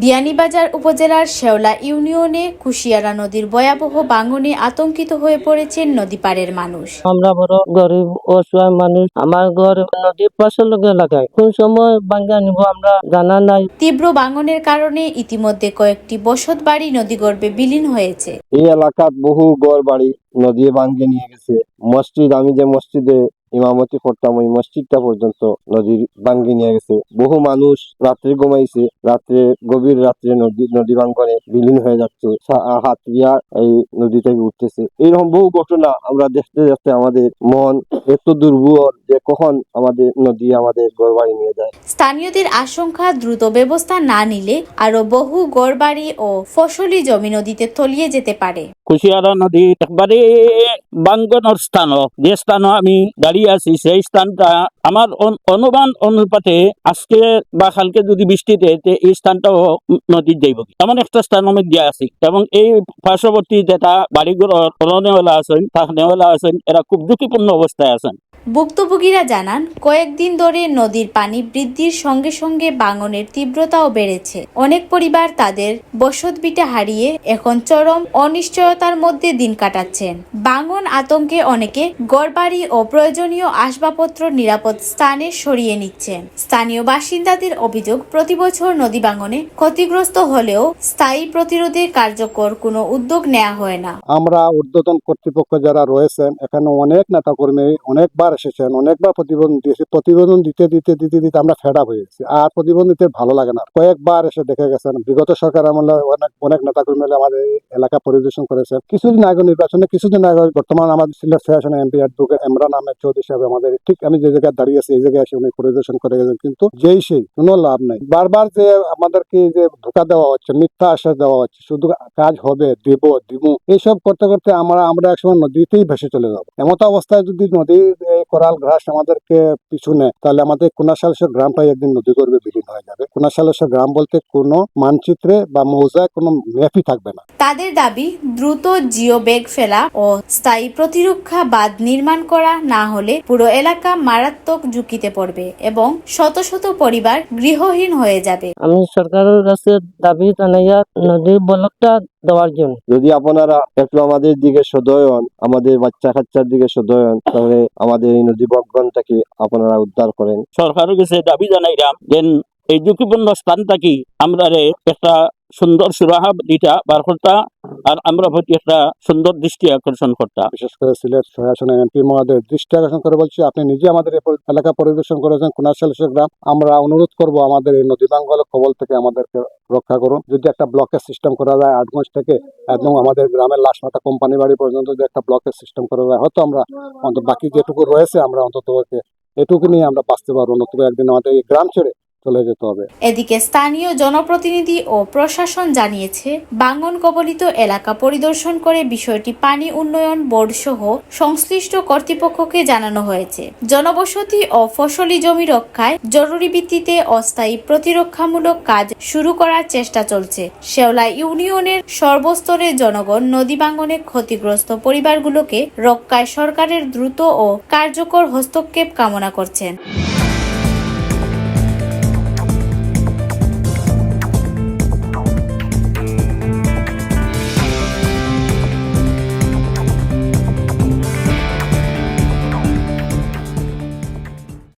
বিয়ানীবাজার উপজেলার শেওলা ইউনিয়নে কুশিয়ারা নদীর ভয়াবহ ভাঙনে আতঙ্কিত হয়ে পড়েছেন নদীপাড়ের মানুষ। আমরা বড় গরিব অসহায় মানুষ, আমার ঘর নদীর পাশের এলাকায়, কোন সময় ভাঙা নিব আমরা জানা নাই। তীব্র ভাঙনের কারণে ইতিমধ্যে কয়েকটি বসত বাড়ি নদীগর্ভে বিলীন হয়েছে। এই এলাকার বহু ঘর বাড়ি নদী ভাঙ্গে নিয়ে গেছে। মসজিদ, আমি যে মসজিদে ইমামতি করতাম ওই মসজিদটা পর্যন্ত নদীর ভাঙ্গে নিয়ে গেছে। বহু মানুষ রাত্রে ঘুমাইছে, গভীর রাত্রে নদী ভাঙ্গনে বিলীন হয়ে যাচ্ছে, হাতিয়া এই নদী থেকে উঠতেছে। এইরকম বহু ঘটনা আমরা দেখতে দেখতে আমাদের মন এত দুর্বল যে কখন আমাদের নদী আমাদের ঘর বাড়ি নিয়ে যায়। স্থানীয়দের আশঙ্কা, দ্রুত ব্যবস্থা না নিলে আরো বহু ঘরবাড়ি ও ফসলি জমি নদীতে তলিয়ে যেতে পারে। কুশিয়ারা নদী একবারে ভাঙ্গনের স্থান, যে স্থানে আমি দাঁড়িয়ে আছি সেই স্থানটা আমার অনুমান অনুপাতে আজকে বা কালকে যদি বৃষ্টি দেয় এই স্থানটাও নদীর যাইব, এমন একটা স্থান আমি দিয়ে আছি। এবং এই পার্শ্ববর্তী যেটা বাড়িঘর নেওয়ালা আছেন, নেওয়ালা আছেন, এরা খুব ঝুঁকিপূর্ণ অবস্থায় আছেন। ভুক্তভোগীরা জানান, কয়েকদিন ধরে নদীর পানি বৃদ্ধির সঙ্গে সঙ্গে ভাঙনের তীব্রতাও বেড়েছে। অনেক পরিবার তাদের বসতভিটা হারিয়ে এখন চরম অনিশ্চয়তার মধ্যে দিন কাটাচ্ছেন। ভাঙন আতঙ্কে অনেকে ঘরবাড়ি ও প্রয়োজনীয় আসবাবপত্র নিরাপদ স্থানে সরিয়ে নিচ্ছেন। স্থানীয় বাসিন্দাদের অভিযোগ, প্রতিবছর নদী ভাঙনে ক্ষতিগ্রস্ত হলেও স্থায়ী প্রতিরোধে কার্যকর কোনো উদ্যোগ নেওয়া হয় না। আমরা ঊর্ধ্বতন কর্তৃপক্ষ যারা রয়েছেন এখানে অনেক নেতাকর্মী অনেকবার এসেছেন, অনেকবার প্রতিবেদন দিয়েছে। প্রতিবেদন দিতে দিতে দিতে দিতে আমরা ফেড আপ হয়ে গেছি, আর প্রতিবেদন দিতে ভালো লাগে না। কয়েকবার এসে দেখে গেছেন, বিগত সরকার আমলে অনেক নেতাকর্মী আমাদের এলাকা পরিদর্শন করেছেন। কিছুদিন আগে নির্বাচনে, কিছুদিন আগে বর্তমান আমাদের Sylhet federation MP advocate Imran Ahmed Chowdhury সাহেব আমাদের ঠিক আমি যে জায়গায় দাঁড়িয়ে আছি এই জায়গায় এসে উনি পরিদর্শন করে গেছেন, কিন্তু সেই কোনো লাভ নাই। বারবার যে আমাদেরকে যে ধোঁকা দেওয়া হচ্ছে, মিথ্যা আশ্বাস দেওয়া হচ্ছে, শুধু কাজ হবে দিব এইসব করতে করতে আমরা একসময় নদীতেই ভেসে চলে যাবো। এমত অবস্থায় যদি নদীর কোরাল ঘাস আমাদেরকে পিছু নেয় তাহলে আমাদের কুনাশালেশ্বর গ্রামটাই একদিন নদী গর্ভে বিলীন হয়ে যাবে। কুনাশালেশ্বর গ্রাম বলতে কোনো মানচিত্রে বা মৌজায় কোনো ম্যাপই থাকবে না। তাদের দাবি, দ্রুত জিও ব্যাগ ফেলা ও স্থায়ী প্রতিরক্ষা বাঁধ নির্মাণ করা না হলে পুরো এলাকা মারাত্মক ঝুঁকিতে পড়বে এবং শত শত পরিবার গৃহহীন হয়ে যাবে। আমি সরকারের কাছে দাবি জানাইয়া নদীর ব্লকটা দেওয়ার জন্য। যদি আপনারা একটু আমাদের দিকে সদয় হন, আমাদের বাচ্চা কাচ্চার দিকে সদয় হন, তাহলে আমাদের এই নদী ভাঙ্গনটাকে আপনারা উদ্ধার করেন। সরকারের কাছে দাবি জানাইলাম যে এই ঝুঁকিপূর্ণ স্থানটাকে আমরা একটা সুন্দর সুরাহা দিটা বার করতা, আর আমরা প্রতি একটা সুন্দর দৃষ্টি আকর্ষণ করতাম। বিশেষ করে সিলেট ফেডারেশনের এমপি মহোদয় দৃষ্টি আকর্ষণ করে বলছি, আপনি নিজে আমাদের এলাকা পরিদর্শন করেছেন কুনাশালেশ্বর গ্রাম। আমরা অনুরোধ করব আমাদের এই নদী ভাঙ্গনের কবল থেকে আমাদেরকে রক্ষা করুন। যদি একটা ব্লকের সিস্টেম করা যায় আটগঞ্জ থেকে একদম আমাদের গ্রামের লাশমাথা কোম্পানি বাড়ি পর্যন্ত যদি একটা ব্লকের সিস্টেম করা যায়, হয়তো আমরা অন্তত বাকি যেটুকু রয়েছে আমরা অন্তত এটুকু নিয়ে আমরা বাঁচতে পারবো। নতুন একদিন আমাদের এই গ্রাম ছেড়ে চলে যেতে হবে। এদিকে স্থানীয় জনপ্রতিনিধি ও প্রশাসন জানিয়েছে, ভাঙন কবলিত এলাকা পরিদর্শন করে বিষয়টি পানি উন্নয়ন বোর্ড সহ সংশ্লিষ্ট কর্তৃপক্ষকে জানানো হয়েছে। জনবসতি ও ফসলি জমি রক্ষায় জরুরি ভিত্তিতে অস্থায়ী প্রতিরক্ষামূলক কাজ শুরু করার চেষ্টা চলছে। শেওলা ইউনিয়নের সর্বস্তরের জনগণ নদী ভাঙনে ক্ষতিগ্রস্ত পরিবারগুলোকে রক্ষায় সরকারের দ্রুত ও কার্যকর হস্তক্ষেপ কামনা করছেন।